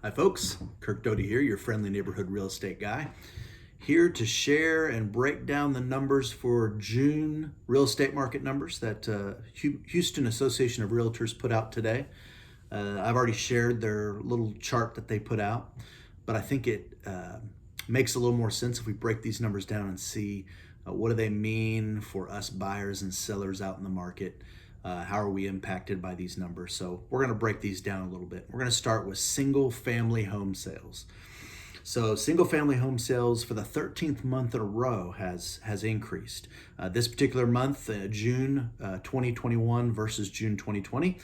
Hi folks, Kirk Doty here, your friendly neighborhood real estate guy, here to share and break down the numbers for June real estate market numbers that Houston Association of Realtors put out today. I've already shared their little chart that they put out, but I think it makes a little more sense if we break these numbers down and see what do they mean for us buyers and sellers out in the market. How are we impacted by these numbers? So we're going to break these down a little bit. We're going to start with single family home sales. So single family home sales for the 13th month in a row has increased. This particular month, June 2021 versus June 2020,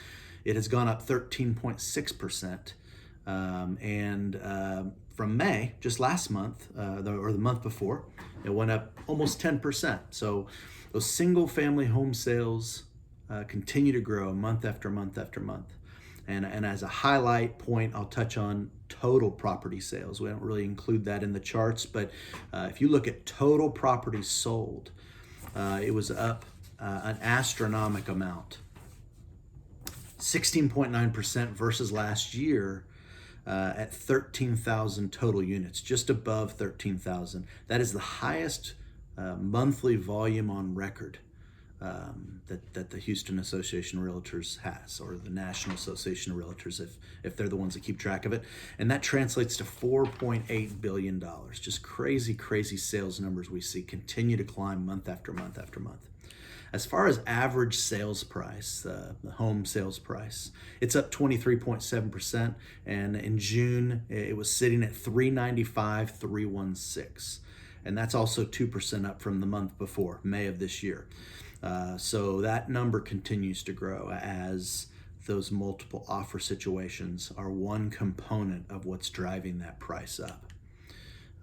it has gone up 13.6%. From May, just last month, or the month before, it went up almost 10%. So those single family home sales continue to grow month after month after month. And as a highlight point, I'll touch on total property sales. We don't really include that in the charts, but if you look at total properties sold, it was up an astronomical amount, 16.9% versus last year at 13,000 total units, just above 13,000. That is the highest monthly volume on record that the Houston Association of Realtors has, or the National Association of Realtors, if they're the ones that keep track of it. And that translates to $4.8 billion. Just crazy sales numbers we see continue to climb month after month after month. As far as average sales price, the home sales price, it's up 23.7%. And in June, it was sitting at $395,316. And that's also 2% up from the month before, May of this year. So that number continues to grow as those multiple offer situations are one component of what's driving that price up.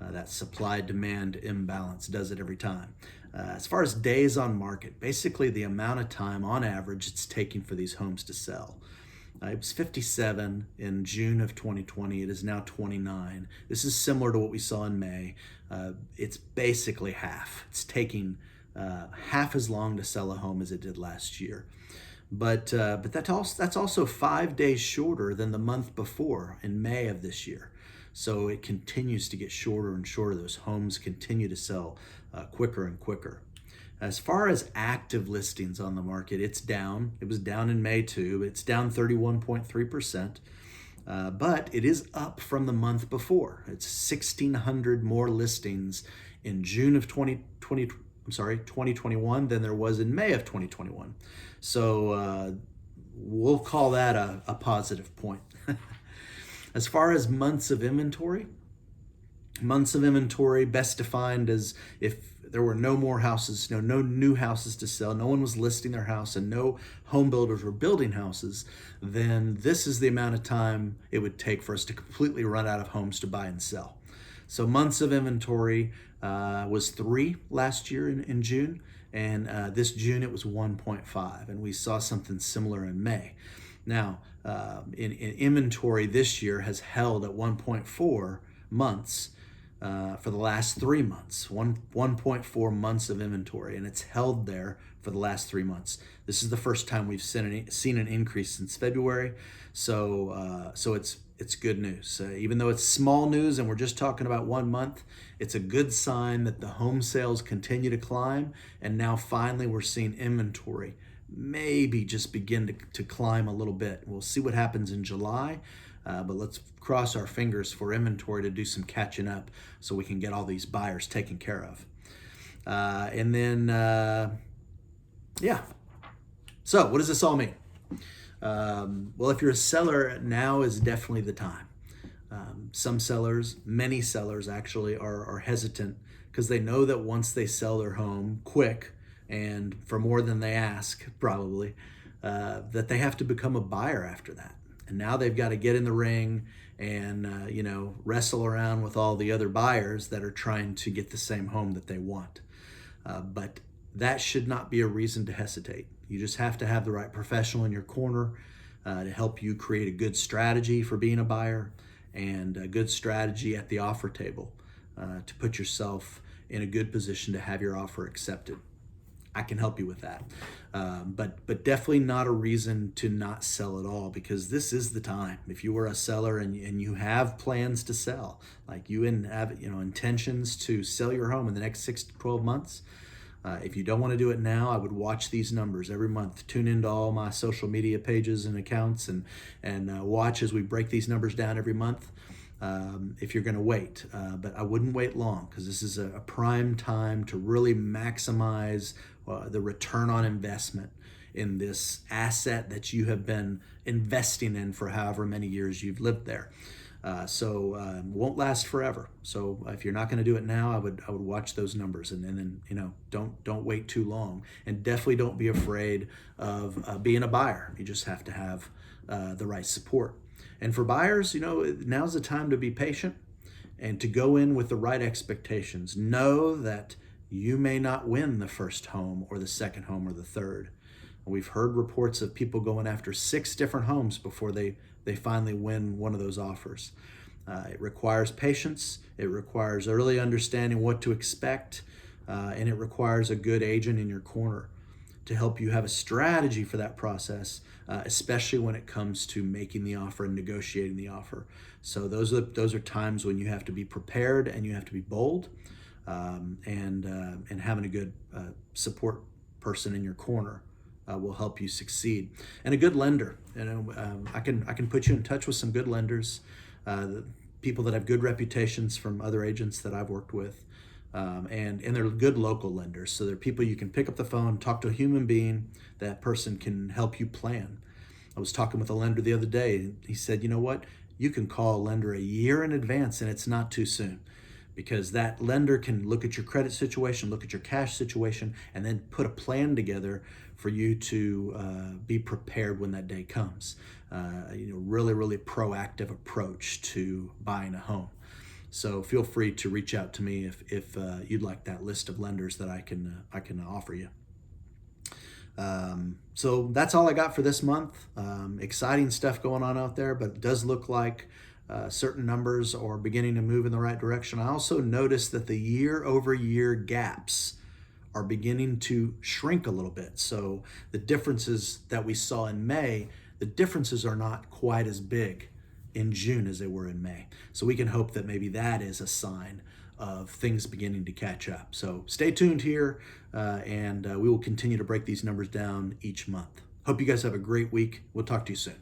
That supply-demand imbalance does it every time. As far as days on market, basically the amount of time on average it's taking for these homes to sell. It was 57 in June of 2020. It is now 29. This is similar to what we saw in May. It's basically half. It's taking half as long to sell a home as it did last year. But that's also 5 days shorter than the month before in May of this year. So it continues to get shorter and shorter. Those homes continue to sell quicker and quicker. As far as active listings on the market, it's down. It was down in May too. It's down 31.3%. But it is up from the month before. It's 1,600 more listings in June of 2021 than there was in May of 2021. So we'll call that a positive point. As far as months of inventory, best defined as if there were no more houses, no new houses to sell, no one was listing their house, and no home builders were building houses, then this is the amount of time it would take for us to completely run out of homes to buy and sell. So months of inventory was 3 last year in June, and this June it was 1.5, and we saw something similar in May. Now, in inventory this year has held at 1.4 months for the last 3 months, 1.4 months of inventory, and it's held there for the last 3 months. This is the first time we've seen an increase since February, so it's good news. Even though it's small news and we're just talking about 1 month, it's a good sign that the home sales continue to climb, and now finally we're seeing inventory maybe just begin to climb a little bit. We'll see what happens in July, but let's cross our fingers for inventory to do some catching up so we can get all these buyers taken care of. So what does this all mean? Well, if you're a seller, now is definitely the time. Some sellers, many sellers actually, are hesitant because they know that once they sell their home quick and for more than they ask, probably, that they have to become a buyer after that. And now they've got to get in the ring and wrestle around with all the other buyers that are trying to get the same home that they want. But that should not be a reason to hesitate. You just have to have the right professional in your corner to help you create a good strategy for being a buyer and a good strategy at the offer table to put yourself in a good position to have your offer accepted. I can help you with that. But definitely not a reason to not sell at all, because this is the time. If you are a seller and you have plans to sell, like you have intentions to sell your home in the next 6 to 12 months, if you don't want to do it now, I would watch these numbers every month. Tune into all my social media pages and accounts and watch as we break these numbers down every month. If you're going to wait, but I wouldn't wait long, because this is a prime time to really maximize the return on investment in this asset that you have been investing in for however many years you've lived there. So won't last forever. So if you're not going to do it now, I would watch those numbers, and then don't wait too long, and definitely don't be afraid of being a buyer. You just have to have the right support. And for buyers, now's the time to be patient and to go in with the right expectations. Know that you may not win the first home or the second home or the third. We've heard reports of people going after 6 different homes before they finally win one of those offers. It requires patience. It requires early understanding what to expect. And it requires a good agent in your corner to help you have a strategy for that process, especially when it comes to making the offer and negotiating the offer. So those are times when you have to be prepared and you have to be bold, and having a good support person in your corner will help you succeed. And a good lender. I can put you in touch with some good lenders, people that have good reputations from other agents that I've worked with. And they're good local lenders. So they're people you can pick up the phone, talk to a human being. That person can help you plan. I was talking with a lender the other day. He said, you know what? You can call a lender a year in advance and it's not too soon, because that lender can look at your credit situation, look at your cash situation, and then put a plan together for you to be prepared when that day comes. Really, really proactive approach to buying a home. So feel free to reach out to me if you'd like that list of lenders that I can offer you. So that's all I got for this month. Exciting stuff going on out there, but it does look like certain numbers are beginning to move in the right direction. I also noticed that the year-over-year gaps are beginning to shrink a little bit. So the differences that we saw in May, the differences are not quite as big in June as they were in May. So we can hope that maybe that is a sign of things beginning to catch up. So stay tuned here, and we will continue to break these numbers down each month. Hope you guys have a great week. We'll talk to you soon.